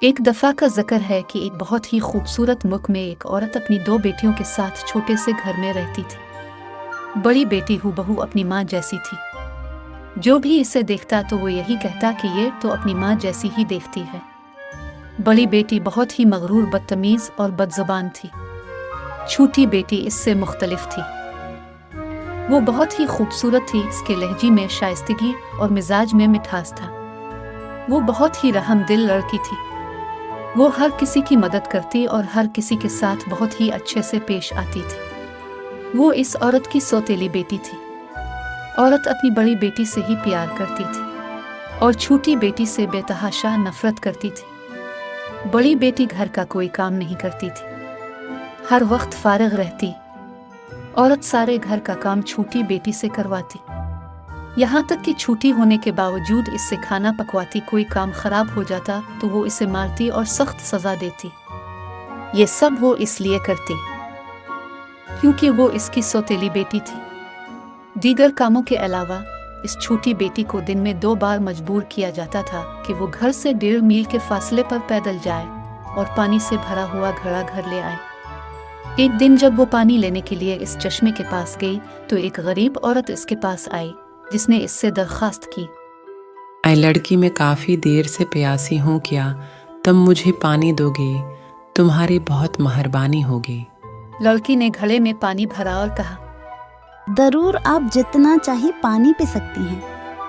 एक दफ़ा का जिक्र है कि एक बहुत ही खूबसूरत मुल्क में एक औरत अपनी 2 बेटियों के साथ छोटे से घर में रहती थी। बड़ी बेटी हूबहू अपनी माँ जैसी थी। जो भी इसे देखता तो वो यही कहता कि ये तो अपनी माँ जैसी ही देखती है। बड़ी बेटी बहुत ही मगरूर, बदतमीज़ और बदज़ुबान थी। छोटी बेटी इससे मुख्तलिफ थी। वो बहुत ही खूबसूरत थी, इसके लहजे में शाइस्तगी और मिजाज में मिठास था। वो बहुत ही रहमदिल लड़की थी। वो हर किसी की मदद करती और हर किसी के साथ बहुत ही अच्छे से पेश आती थी। वो इस औरत की सौतेली बेटी थी। औरत अपनी बड़ी बेटी से ही प्यार करती थी और छोटी बेटी से बेतहाशा नफरत करती थी। बड़ी बेटी घर का कोई काम नहीं करती थी, हर वक्त फारिग रहती। औरत सारे घर का काम छोटी बेटी से करवाती, यहाँ तक कि छोटी होने के बावजूद इससे खाना पकवाती। कोई काम खराब हो जाता तो वो इसे मारती और सख्त सजा देती। ये सब वो इसलिए करती क्योंकि वो इसकी सौतेली बेटी थी। दीगर कामों के अलावा इस छोटी बेटी को दिन में 2 बार मजबूर किया जाता था कि वो घर से 1.5 मील के फासले पर पैदल जाए और पानी से भरा हुआ घड़ा घर ले आए। एक दिन जब वो पानी लेने के लिए इस चश्मे के पास गई तो एक गरीब औरत इसके पास आई, जिसने इससे दरख्वास्त की, ऐ लड़की, मैं काफ़ी देर से प्यासी हूँ, क्या तुम मुझे पानी दोगे? तुम्हारी बहुत मेहरबानी होगी। लड़की ने घड़े में पानी भरा और कहा, जरूर, आप जितना चाहे पानी पी सकती हैं।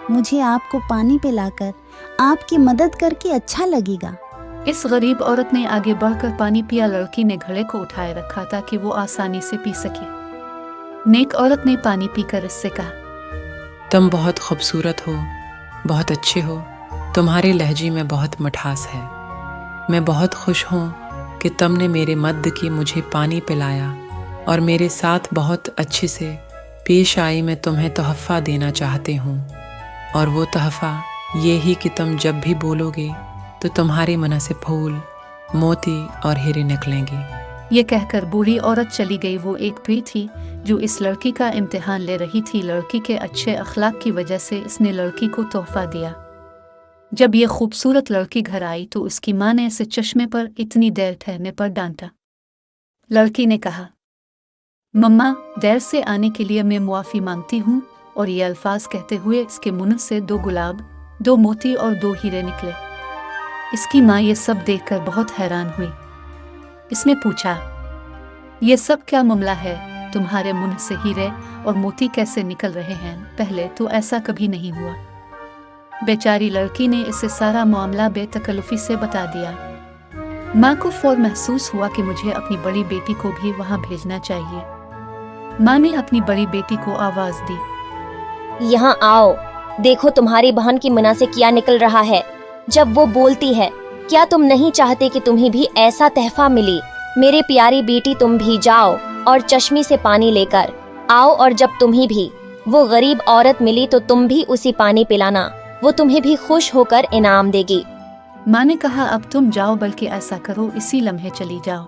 मुझे आपको पानी पिलाकर आपकी मदद करके अच्छा लगेगा। इस गरीब औरत ने आगे बढ़कर पानी पिया। लड़की ने घड़े को उठाए रखा था कि वो आसानी से पी सके। नेक औरत ने पानी पीकर इससे कहा, तुम बहुत खूबसूरत हो, बहुत अच्छे हो, तुम्हारे लहजे में बहुत मिठास है। मैं बहुत खुश हूँ कि तुमने मेरे मद्द की मुझे पानी पिलाया और मेरे साथ बहुत अच्छे से पेश आई। मैं तुम्हें तोहफ़ा देना चाहती हूँ, और वो तोहफ़ा ये ही कि तुम जब भी बोलोगे तो तुम्हारे मन से फूल, मोती और हीरे निकलेंगे। ये कहकर बूढ़ी औरत चली गई। वो एक परी थी जो इस लड़की का इम्तिहान ले रही थी। लड़की के अच्छे अखलाक की वजह से इसने लड़की को तोहफा दिया। जब ये खूबसूरत लड़की घर आई तो उसकी माँ ने इसे चश्मे पर इतनी देर ठहरने पर डांटा। लड़की ने कहा, मम्मा, देर से आने के लिए मैं मुआफ़ी मांगती हूँ। और ये अल्फाज कहते हुए इसके मुंह से 2 गुलाब, 2 मोती और 2 हीरे निकले। इसकी माँ ये सब देखकर बहुत हैरान हुई। इसने पूछा, ये सब क्या मामला है? तुम्हारे मुंह से हीरे और मोती कैसे निकल रहे हैं? पहले तो ऐसा कभी नहीं हुआ। बेचारी लड़की ने इसे सारा मामला बेतकल्लुफ़ी से बता दिया। माँ को फौर महसूस हुआ कि मुझे अपनी बड़ी बेटी को भी वहाँ भेजना चाहिए। माँ ने अपनी बड़ी बेटी को आवाज़ दी, यहाँ आओ, देखो तुम्हारी बहन की मुना से क्या निकल रहा है जब वो बोलती है। क्या तुम नहीं चाहते कि तुम्हें भी ऐसा तहफा मिले? मेरी प्यारी बेटी, तुम भी जाओ और चश्मे से पानी लेकर आओ, और जब तुम्हें भी वो गरीब औरत मिली तो तुम भी उसी पानी पिलाना, वो तुम्हें भी खुश होकर इनाम देगी। माँ ने कहा, अब तुम जाओ, बल्कि ऐसा करो, इसी लम्हे चली जाओ।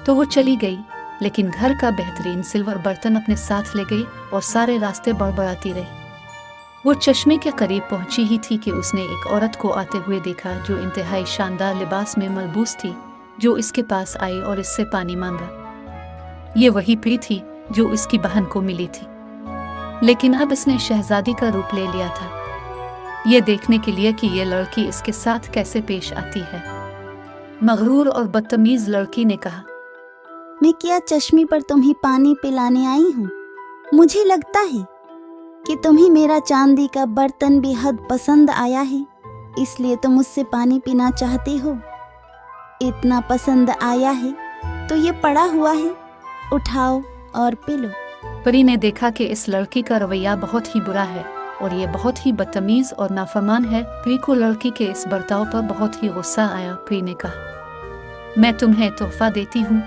तो वो चली गई, लेकिन घर का बेहतरीन सिल्वर बर्तन अपने साथ ले गई और सारे रास्ते बड़बड़ाती रही। वो चश्मे के करीब पहुंची ही थी कि उसने एक औरत को आते हुए देखा जो इंतहाई शानदार लिबास में मलबूस थी, जो इसके पास आई और इससे पानी मांगा। ये वही परी थी जो इसकी बहन को मिली थी, लेकिन अब इसने शहजादी का रूप ले लिया था, ये देखने के लिए कि ये लड़की इसके साथ कैसे पेश आती है। मगरूर और बदतमीज लड़की ने कहा, मैं क्या चश्मे पर तुम्हें पानी पिलाने आई हूँ? मुझे लगता है कि तुम्हें मेरा चांदी का बर्तन बेहद पसंद आया है, इसलिए तुम मुझसे पानी पीना चाहते हो। इतना पसंद आया है तो ये पड़ा हुआ है, उठाओ और पी लो। परी ने देखा कि इस लड़की का रवैया बहुत ही बुरा है और ये बहुत ही बदतमीज और नाफरमान है। परी को लड़की के इस बर्ताव पर बहुत ही गुस्सा आया। परी ने कहा, मैं तुम्हें तोहफा देती हूँ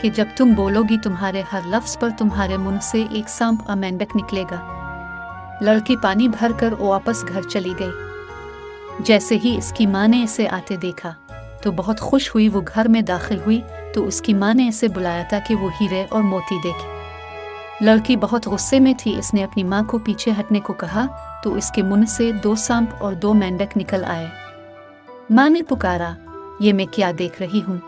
कि जब तुम बोलोगी तुम्हारे हर लफ्ज पर तुम्हारे मुंह से एक सांप या मेंढक निकलेगा। लड़की पानी भर कर वापस घर चली गई। जैसे ही इसकी माँ ने इसे आते देखा तो बहुत खुश हुई। वो घर में दाखिल हुई तो उसकी माँ ने इसे बुलाया था कि वो हीरे और मोती देखे। लड़की बहुत गुस्से में थी। इसने अपनी माँ को पीछे हटने को कहा तो इसके मुंह से 2 सांप और 2 मेंढक निकल आए। माँ ने पुकारा, ये मैं क्या देख रही हूँ?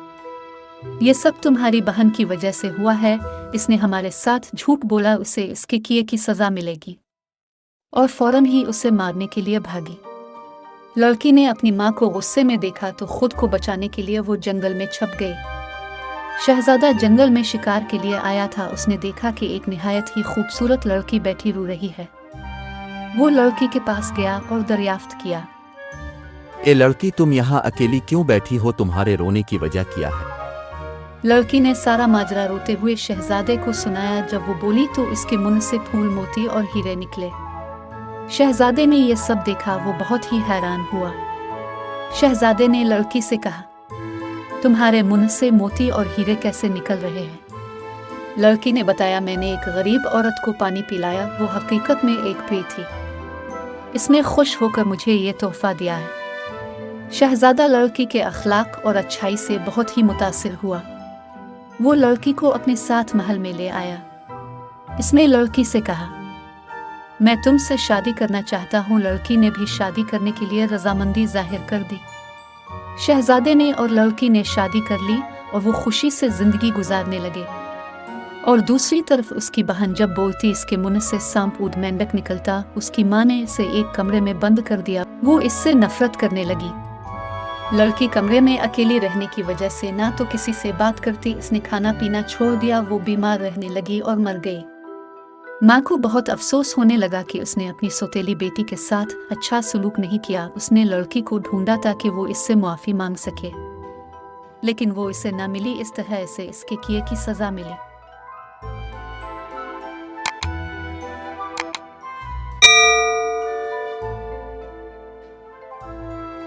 ये सब तुम्हारी बहन की वजह से हुआ है। इसने हमारे साथ झूठ बोला, उसे इसके किए की सजा मिलेगी। और फौरन ही उसे मारने के लिए भागी। लड़की ने अपनी माँ को गुस्से में देखा तो खुद को बचाने के लिए वो जंगल में छुप गई। शहजादा जंगल में शिकार के लिए आया था। उसने देखा कि एक निहायत ही खूबसूरत लड़की बैठी रो रही है। वो लड़की के पास गया और दरियाफ्त किया। ए लड़की, तुम यहाँ अकेली क्यों बैठी हो? तुम्हारे रोने की वजह क्या है? लड़की ने सारा माजरा रोते हुए शहजादे को सुनाया। जब वो बोली तो इसके मुंह से फूल, मोती और हीरे निकले। शहजादे ने ये सब देखा, वो बहुत ही हैरान हुआ। शहजादे ने लड़की से कहा, तुम्हारे मुंह से मोती और हीरे कैसे निकल रहे हैं? लड़की ने बताया, मैंने एक गरीब औरत को पानी पिलाया। वो हकीकत में एक पेड़ थी। इसने खुश होकर मुझे ये तोहफा दिया है। शहजादा लड़की के अखलाक और अच्छाई से बहुत ही मुतासिर हुआ। वो लड़की को अपने साथ महल में ले आया। इसने लड़की से कहा, मैं तुमसे शादी करना चाहता हूँ। लड़की ने भी शादी करने के लिए रजामंदी जाहिर कर दी। शहजादे ने और लड़की ने शादी कर ली और वो खुशी से जिंदगी गुजारने लगे। और दूसरी तरफ उसकी बहन जब बोलती, इसके मुंह से सांप ऊद मेंढक निकलता। उसकी माँ ने इसे एक कमरे में बंद कर दिया। वो इससे नफरत करने लगी। लड़की कमरे में अकेली रहने की वजह से ना तो किसी से बात करती। इसने खाना पीना छोड़ दिया। वो बीमार रहने लगी और मर गई। माँ को बहुत अफसोस होने लगा कि उसने अपनी सौतेली बेटी के साथ अच्छा सलूक नहीं किया। उसने लड़की को ढूंढा ताकि वो इससे मुआफ़ी मांग सके, लेकिन वो इसे ना मिली। इस तरह इसे इसके किए की सज़ा मिली।